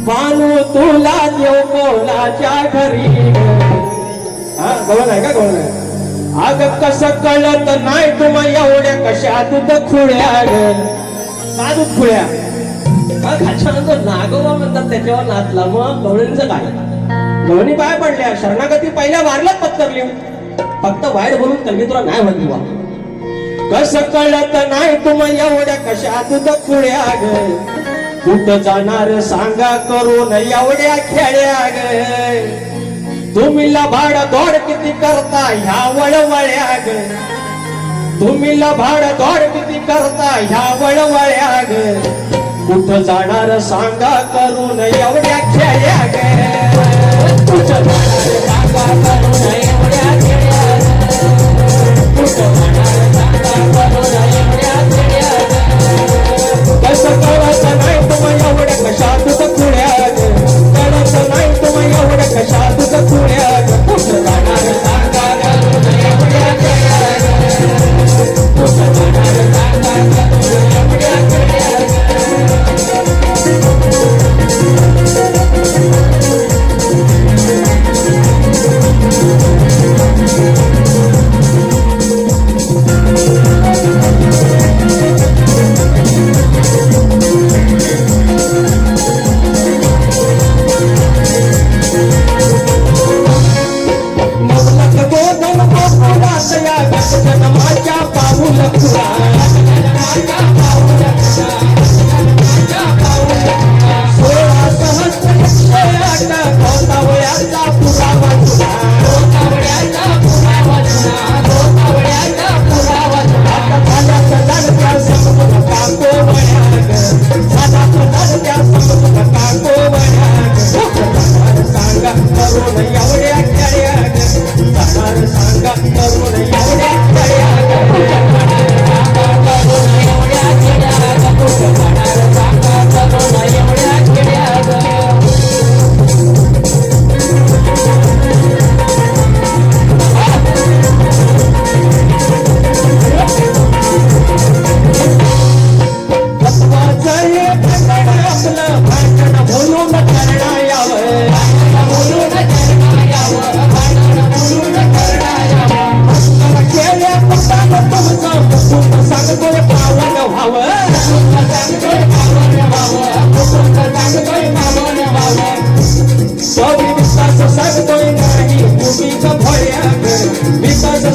बानू तुला देव कोणाच्या घरी हा गवळ आहे का गवळ आहे अग कसं कळत नाही तुम्हा एवढ्या कशा दूध खुळ्या का दूध खुळ्या खाच्यानंतर नागोबा म्हणतात त्याच्यावर नाचला मग गवळींचं काय गवळणी पाय पडल्या शरणागती पहिल्या वारल्यात पत्तर लिहून फक्त वाईट बोलून कलगी तुला नाही म्हणली बा कसं कळत नाही तुम्हा एवढ्या कशा दूध खुळ्या कुठं जाणार सांगा करून एवढ्या खेळ्या ग तुम्ही लबाड दौड किती करता ह्या वळवळ्या ग तुम्ही लबाड दौड किती करता ह्या वळवळ्या ग कुठं जाणार सांगा करून एवढ्या खेळ्या ग कुठं जाणार सांगा करून एवढ्या खेळ्या कुठं जाणार सांगा करून एवढ्या खेळ्या कसं कळत नाही तुम्हा एवढ्या कशा तुझ खुळ्या कळत नाही तुम्हा एवढ्या कशा तुझ खुळ्या कुठं जाणार सांगा करून एवढ्या खेळ्या कुठं जाणार सांगा करून एवढ्या खेळ्या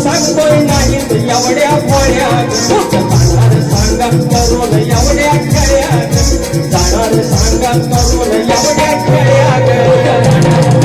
सांगतोय नाही एवढ्या भोळ्या सांगा करून एवढ्या खेळ्या जाणार सांगा करून एवढ्या खेळ्या